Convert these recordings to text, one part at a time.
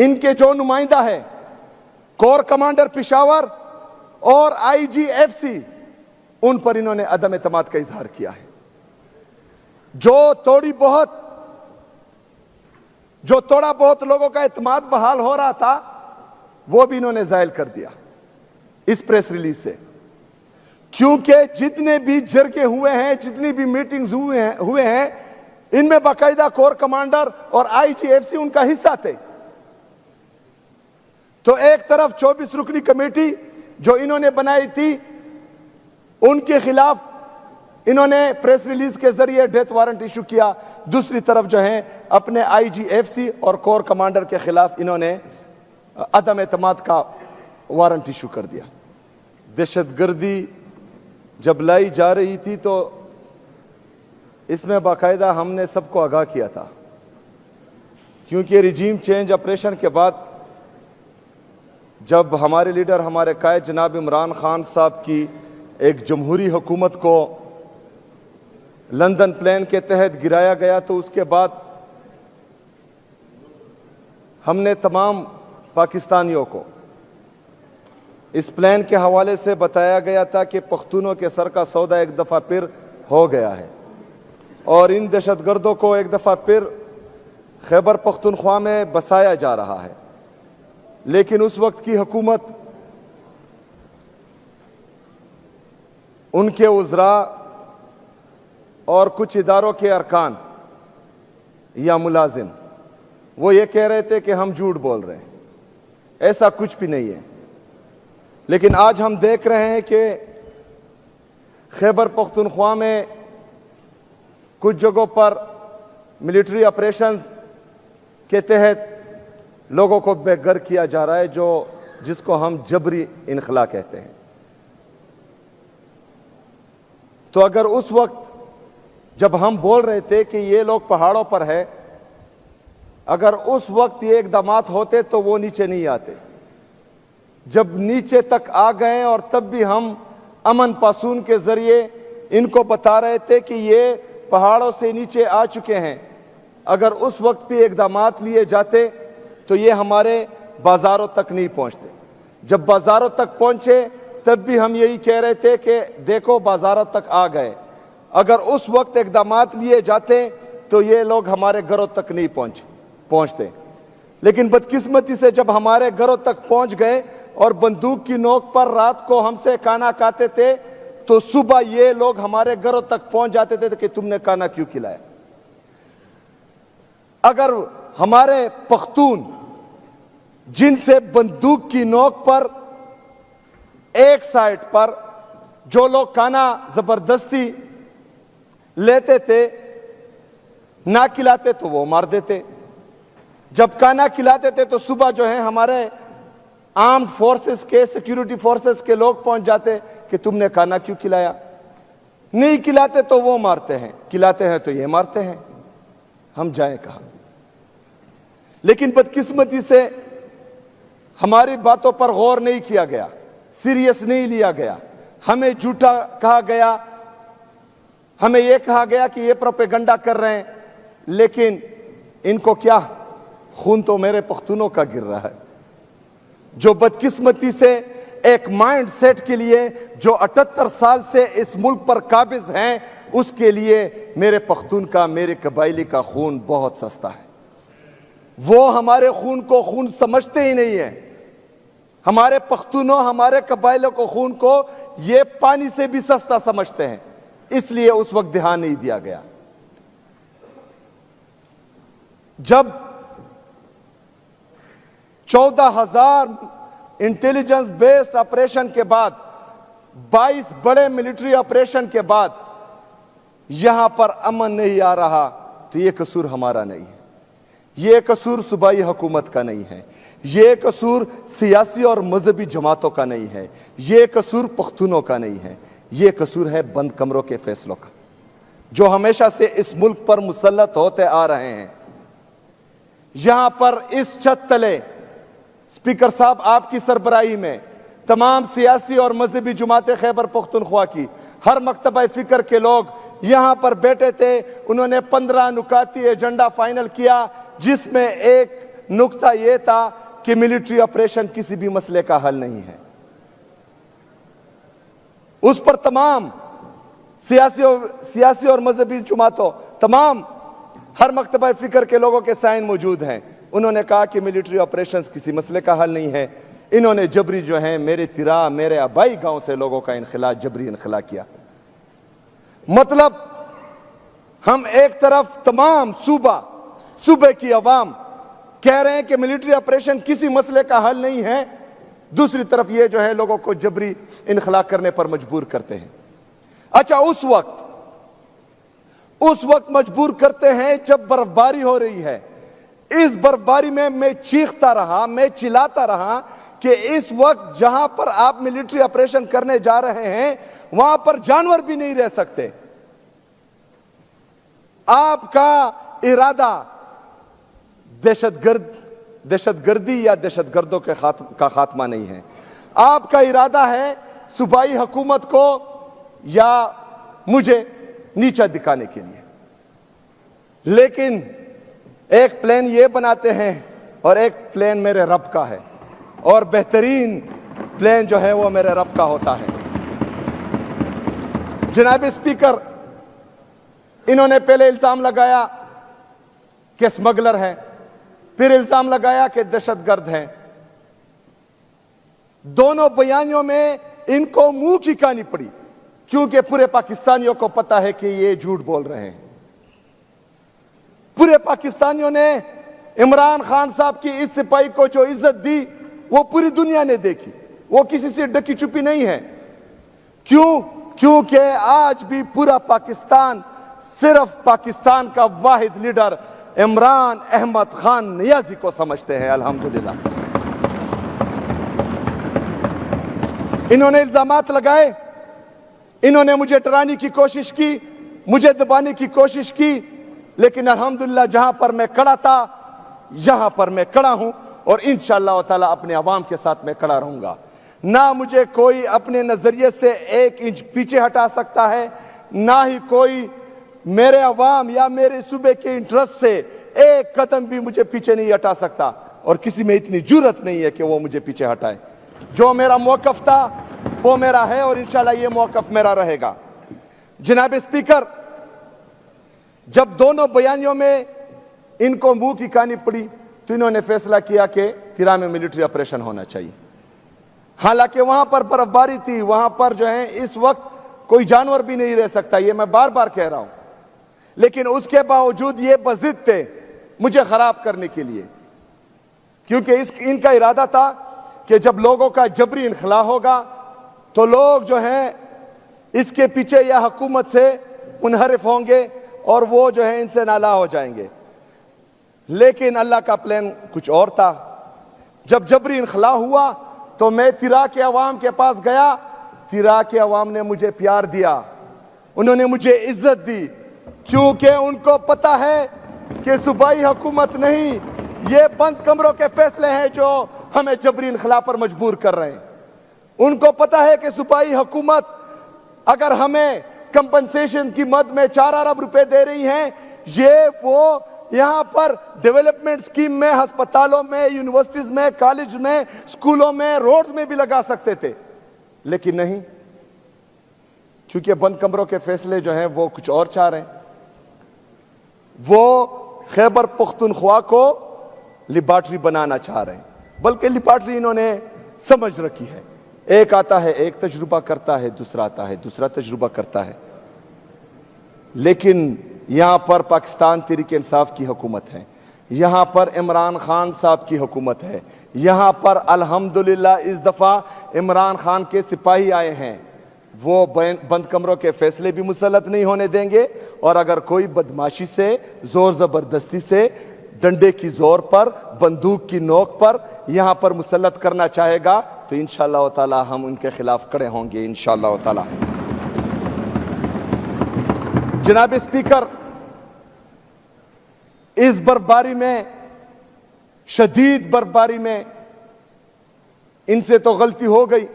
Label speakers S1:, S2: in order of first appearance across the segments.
S1: ان کے جو نمائندہ ہے کور کمانڈر پشاور اور IGFC، ان پر انہوں نے عدم اعتماد کا اظہار کیا ہے۔ جو تھوڑا بہت لوگوں کا اعتماد بحال ہو رہا تھا وہ بھی انہوں نے زائل کر دیا اس پریس ریلیز سے، کیونکہ جتنے بھی جرگے ہوئے ہیں، جتنی بھی میٹنگز ہوئے ہیں، ان میں باقاعدہ کور کمانڈر اور IGFC ان کا حصہ تھے۔ تو ایک طرف 24 رکنی کمیٹی جو انہوں نے بنائی تھی ان کے خلاف انہوں نے پریس ریلیز کے ذریعے ڈیتھ وارنٹ ایشو کیا، دوسری طرف جو ہیں اپنے IGFC اور کور کمانڈر کے خلاف انہوں نے عدم اعتماد کا وارنٹ ایشو کر دیا۔ دہشت گردی جب لائی جا رہی تھی تو اس میں باقاعدہ ہم نے سب کو آگاہ کیا تھا، کیونکہ ریجیم چینج آپریشن کے بعد جب ہمارے لیڈر، ہمارے قائد جناب عمران خان صاحب کی ایک جمہوری حکومت کو لندن پلان کے تحت گرایا گیا تو اس کے بعد ہم نے تمام پاکستانیوں کو اس پلان کے حوالے سے بتایا گیا تھا کہ پختونوں کے سر کا سودا ایک دفعہ پھر ہو گیا ہے اور ان دہشت گردوں کو ایک دفعہ پھر خیبر پختونخوا میں بسایا جا رہا ہے۔ لیکن اس وقت کی حکومت، ان کے وزراء اور کچھ اداروں کے ارکان یا ملازم وہ یہ کہہ رہے تھے کہ ہم جھوٹ بول رہے ہیں، ایسا کچھ بھی نہیں ہے۔ لیکن آج ہم دیکھ رہے ہیں کہ خیبر پختونخوا میں کچھ جگہوں پر ملٹری آپریشنز کے تحت لوگوں کو بے گھر کیا جا رہا ہے، جس کو ہم جبری انخلا کہتے ہیں۔ تو اگر اس وقت جب ہم بول رہے تھے کہ یہ لوگ پہاڑوں پر ہے، اگر اس وقت یہ اقدامات ہوتے تو وہ نیچے نہیں آتے۔ جب نیچے تک آ گئے اور تب بھی ہم امن پاسون کے ذریعے ان کو بتا رہے تھے کہ یہ پہاڑوں سے نیچے آ چکے ہیں، اگر اس وقت بھی اقدامات لیے جاتے تو یہ ہمارے بازاروں تک نہیں پہنچتے۔ جب بازاروں تک پہنچے تب بھی ہم یہی کہہ رہے تھے کہ دیکھو بازاروں تک آ گئے، اگر اس وقت اقدامات لیے جاتے تو یہ لوگ ہمارے گھروں تک نہیں پہنچتے۔ لیکن بدقسمتی سے جب ہمارے گھروں تک پہنچ گئے اور بندوق کی نوک پر رات کو ہم سے کھانا کھاتے تھے تو صبح یہ لوگ ہمارے گھروں تک پہنچ جاتے تھے کہ تم نے کھانا کیوں کھلایا۔ اگر ہمارے پختون جن سے بندوق کی نوک پر ایک سائٹ پر جو لوگ کھانا زبردستی لیتے تھے نہ کھلاتے تو وہ مار دیتے، جب کھانا کھلاتے تھے تو صبح جو ہے ہمارے آرمڈ فورسز کے، سیکیورٹی فورسز کے لوگ پہنچ جاتے کہ تم نے کھانا کیوں کھلایا۔ نہیں کھلاتے تو وہ مارتے ہیں، کھلاتے ہیں تو یہ مارتے ہیں، ہم جائیں کہاں؟ لیکن بدقسمتی سے ہماری باتوں پر غور نہیں کیا گیا، سیریس نہیں لیا گیا، ہمیں جھوٹا کہا گیا، ہمیں یہ کہا گیا کہ یہ پروپیگنڈا کر رہے ہیں، لیکن ان کو کیا، خون تو میرے پختونوں کا گر رہا ہے، جو بدقسمتی سے ایک مائنڈ سیٹ کے لیے جو 78 سال سے اس ملک پر قابض ہیں، اس کے لیے میرے پختون کا، میرے قبائلی کا خون بہت سستا ہے۔ وہ ہمارے خون کو خون سمجھتے ہی نہیں ہیں، ہمارے پختونوں، ہمارے قبائلوں کو خون کو یہ پانی سے بھی سستا سمجھتے ہیں، اس لیے اس وقت دھیان نہیں دیا گیا۔ جب 14,000 انٹیلیجنس بیسڈ آپریشن کے بعد، 22 بڑے ملٹری آپریشن کے بعد یہاں پر امن نہیں آ رہا تو یہ قصور ہمارا نہیں ہے، یہ قصور صوبائی حکومت کا نہیں ہے، یہ قصور سیاسی اور مذہبی جماعتوں کا نہیں ہے، یہ قصور پختونوں کا نہیں ہے، یہ قصور ہے بند کمروں کے فیصلوں کا جو ہمیشہ سے اس ملک پر مسلط ہوتے آ رہے ہیں۔ یہاں پر اس چھت تلے اسپیکر صاحب آپ کی سربراہی میں تمام سیاسی اور مذہبی جماعتیں خیبر پختونخوا کی، ہر مکتبہ فکر کے لوگ یہاں پر بیٹھے تھے، انہوں نے 15 نکاتی ایجنڈا فائنل کیا، جس میں ایک نقطہ یہ تھا کہ ملٹری آپریشن کسی بھی مسئلے کا حل نہیں ہے. اس پر تمام سیاسی اور مذہبی جماعتوں، تمام ہر مکتبہ فکر کے لوگوں کے سائن موجود ہیں. انہوں نے کہا کہ ملٹری آپریشنز کسی مسئلے کا حل نہیں ہے. انہوں نے جبری جو ہیں میرے تیرا، میرے آبائی گاؤں سے لوگوں کا انخلا، جبری انخلا کیا. مطلب ہم ایک طرف تمام صوبے کی عوام کہہ رہے ہیں کہ ملٹری آپریشن کسی مسئلے کا حل نہیں ہے، دوسری طرف یہ جو ہے لوگوں کو جبری انخلا کرنے پر مجبور کرتے ہیں. اچھا، اس وقت مجبور کرتے ہیں جب برفباری ہو رہی ہے. اس برفباری میں چیختا رہا، میں چلاتا رہا کہ اس وقت جہاں پر آپ ملٹری آپریشن کرنے جا رہے ہیں وہاں پر جانور بھی نہیں رہ سکتے. آپ کا ارادہ دہشت گردی یا دہشت گردوں کا خاتمہ نہیں ہے. آپ کا ارادہ ہے صوبائی حکومت کو یا مجھے نیچا دکھانے کے لیے. لیکن ایک پلان یہ بناتے ہیں اور ایک پلان میرے رب کا ہے، اور بہترین پلان جو ہے وہ میرے رب کا ہوتا ہے. جناب اسپیکر، انہوں نے پہلے الزام لگایا کہ اسمگلر ہے، پھر الزام لگایا کہ دہشت گرد ہیں. دونوں بیانیوں میں ان کو منہ کی کہانی پڑی، کیونکہ پورے پاکستانیوں کو پتا ہے کہ یہ جھوٹ بول رہے ہیں. پورے پاکستانیوں نے عمران خان صاحب کی اس سپاہی کو جو عزت دی وہ پوری دنیا نے دیکھی، وہ کسی سے ڈکی چھپی نہیں ہے. کیونکہ آج بھی پورا پاکستان صرف پاکستان کا واحد لیڈر عمران احمد خان نیازی کو سمجھتے ہیں. الحمدللہ. انہوں نے الزامات لگائے، انہوں نے مجھے ڈرانے کی کوشش کی، مجھے دبانے کی کوشش کی، لیکن الحمدللہ جہاں پر میں کھڑا تھا یہاں پر میں کھڑا ہوں، اور انشاءاللہ تعالی اپنے عوام کے ساتھ میں کھڑا رہوں گا. نہ مجھے کوئی اپنے نظریے سے 1 انچ پیچھے ہٹا سکتا ہے، نہ ہی کوئی میرے عوام یا میرے صوبے کے انٹرسٹ سے 1 قدم بھی مجھے پیچھے نہیں ہٹا سکتا، اور کسی میں اتنی جرأت نہیں ہے کہ وہ مجھے پیچھے ہٹائے. جو میرا موقف تھا وہ میرا ہے، اور انشاءاللہ یہ موقف میرا رہے گا. جناب اسپیکر، جب دونوں بیانیوں میں ان کو منہ کی کہانی پڑی تو انہوں نے فیصلہ کیا کہ تیرا میں ملٹری آپریشن ہونا چاہیے. حالانکہ وہاں پر برف باری تھی، وہاں پر جو ہے اس وقت کوئی جانور بھی نہیں رہ سکتا، یہ میں بار بار کہہ رہا ہوں. لیکن اس کے باوجود یہ بضد تھے مجھے خراب کرنے کے لیے، کیونکہ ان کا ارادہ تھا کہ جب لوگوں کا جبری انخلا ہوگا تو لوگ جو ہیں اس کے پیچھے یا حکومت سے منحرف ہوں گے اور وہ جو ہے ان سے نالا ہو جائیں گے. لیکن اللہ کا پلان کچھ اور تھا. جب جبری انخلا ہوا تو میں تیرا کے عوام کے پاس گیا. تیرا کے عوام نے مجھے پیار دیا، انہوں نے مجھے عزت دی، کیونکہ ان کو پتا ہے کہ صوبائی حکومت نہیں، یہ بند کمروں کے فیصلے ہیں جو ہمیں جبری انخلا پر مجبور کر رہے ہیں. ان کو پتا ہے کہ صوبائی حکومت اگر ہمیں کمپنسیشن کی مد میں 4 ارب روپے دے رہی ہیں، یہ وہ یہاں پر ڈیولپمنٹ سکیم میں، ہسپتالوں میں، یونیورسٹیز میں، کالج میں، سکولوں میں، روڈز میں بھی لگا سکتے تھے. لیکن نہیں، کیونکہ بند کمروں کے فیصلے جو ہیں وہ کچھ اور چاہ رہے ہیں. وہ خیبر پختونخوا کو لیبارٹری بنانا چاہ رہے ہیں، بلکہ لیبارٹری انہوں نے سمجھ رکھی ہے. ایک آتا ہے، ایک تجربہ کرتا ہے، دوسرا آتا ہے، دوسرا تجربہ کرتا ہے. لیکن یہاں پر پاکستان تحریک انصاف کی حکومت ہے، یہاں پر عمران خان صاحب کی حکومت ہے، یہاں پر الحمدللہ اس دفعہ عمران خان کے سپاہی آئے ہیں. وہ بند کمروں کے فیصلے بھی مسلط نہیں ہونے دیں گے، اور اگر کوئی بدماشی سے، زور زبردستی سے، ڈنڈے کی زور پر، بندوق کی نوک پر یہاں پر مسلط کرنا چاہے گا تو انشاءاللہ تعالی ہم ان کے خلاف کھڑے ہوں گے انشاءاللہ تعالی. جناب اسپیکر، اس برفباری میں، شدید برفباری میں ان سے تو غلطی ہو گئی،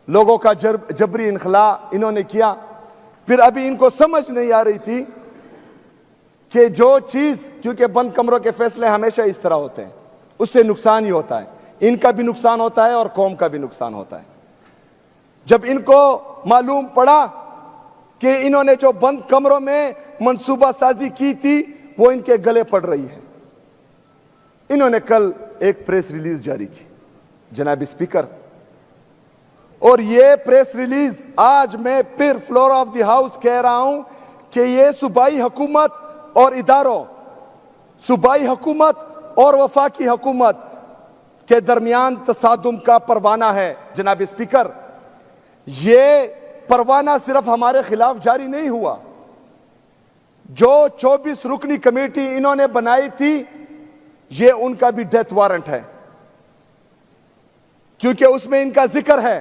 S1: لوگوں کا جبری انخلا انہوں نے کیا. پھر ابھی ان کو سمجھ نہیں آ رہی تھی کہ جو چیز, کیونکہ بند کمروں کے فیصلے ہمیشہ اس طرح ہوتے ہیں, اس سے نقصان ہی ہوتا ہے, ان کا بھی نقصان ہوتا ہے اور قوم کا بھی نقصان ہوتا ہے. جب ان کو معلوم پڑا کہ انہوں نے جو بند کمروں میں منصوبہ سازی کی تھی وہ ان کے گلے پڑ رہی ہے, انہوں نے کل ایک پریس ریلیز جاری کی جناب اسپیکر, اور یہ پریس ریلیز آج میں پھر فلور آف دی ہاؤس کہہ رہا ہوں کہ یہ صوبائی حکومت اور اداروں, صوبائی حکومت اور وفاقی حکومت کے درمیان تصادم کا پروانہ ہے. جناب اسپیکر, یہ پروانہ صرف ہمارے خلاف جاری نہیں ہوا, جو 24 رکنی کمیٹی انہوں نے بنائی تھی یہ ان کا بھی ڈیتھ وارنٹ ہے, کیونکہ اس میں ان کا ذکر ہے.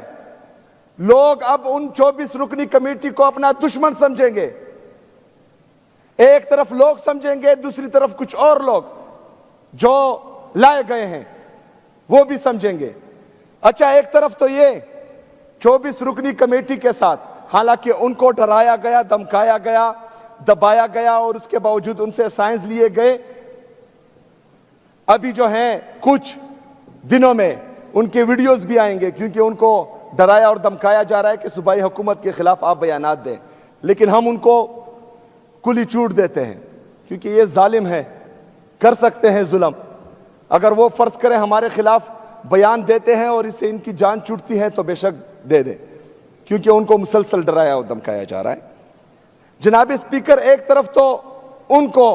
S1: لوگ اب ان 24 رکنی کمیٹی کو اپنا دشمن سمجھیں گے, ایک طرف لوگ سمجھیں گے, دوسری طرف کچھ اور لوگ جو لائے گئے ہیں وہ بھی سمجھیں گے. اچھا, ایک طرف تو یہ 24 رکنی کمیٹی کے ساتھ, حالانکہ ان کو ڈرایا گیا, دمکایا گیا, دبایا گیا اور اس کے باوجود ان سے سائنس لیے گئے. ابھی جو ہیں کچھ دنوں میں ان کے ویڈیوز بھی آئیں گے, کیونکہ ان کو ڈرایا اور دمکایا جا رہا ہے کہ صوبائی حکومت کے خلاف آپ بیانات دیں, لیکن ہم ان کو کلی چوٹ دیتے ہیں کیونکہ یہ ظالم ہے, کر سکتے ہیں ظلم. اگر وہ فرض کریں ہمارے خلاف بیان دیتے ہیں اور اس سے ان کی جان چھوٹتی ہے تو بے شک دے دیں, کیونکہ ان کو مسلسل ڈرایا اور دمکایا جا رہا ہے. جناب اسپیکر, ایک طرف تو ان کو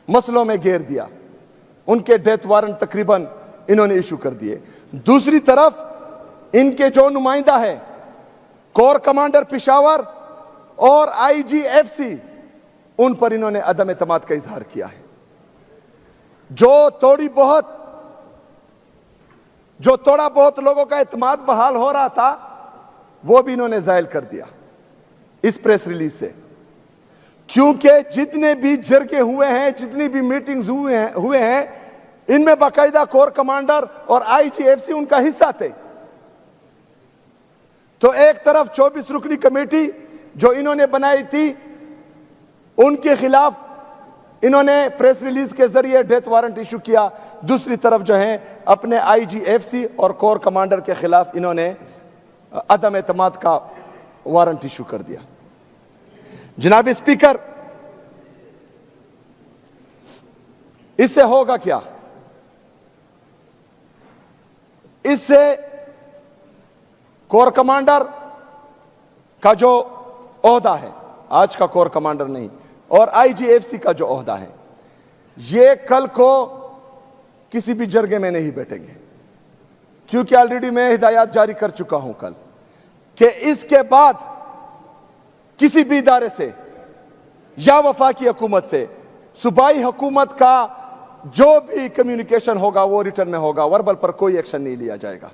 S1: مسئلوں میں گھیر دیا, ان کے ڈیتھ وارنٹ تقریباً انہوں نے ایشو کر دیے, دوسری طرف ان کے جو نمائندہ ہیں کور کمانڈر پشاور اور IGFC, ان پر انہوں نے عدم اعتماد کا اظہار کیا ہے. جو تھوڑا بہت لوگوں کا اعتماد بحال ہو رہا تھا وہ بھی انہوں نے زائل کر دیا اس پریس ریلیز سے, کیونکہ جتنے بھی جرگے ہوئے ہیں, جتنی بھی میٹنگز ہوئے ہیں, ان میں باقاعدہ کور کمانڈر اور IGFC ان کا حصہ تھے. تو ایک طرف 24 رکنی کمیٹی جو انہوں نے بنائی تھی ان کے خلاف انہوں نے پریس ریلیز کے ذریعے ڈیتھ وارنٹ ایشو کیا, دوسری طرف جو ہیں اپنے IGFC اور کور کمانڈر کے خلاف انہوں نے عدم اعتماد کا وارنٹ ایشو کر دیا. جناب اسپیکر, اس سے ہوگا کیا؟ اس سے کور کمانڈر کا جو عہدہ ہے, آج کا کور کمانڈر نہیں, اور IGFC کا جو عہدہ ہے, یہ کل کو کسی بھی جرگے میں نہیں بیٹھیں گے, کیونکہ آلریڈی میں ہدایات جاری کر چکا ہوں کل کہ اس کے بعد کسی بھی ادارے سے یا وفاقی حکومت سے صوبائی حکومت کا جو بھی کمیونیکیشن ہوگا وہ ریٹرن میں ہوگا, وربل پر کوئی ایکشن نہیں لیا جائے گا.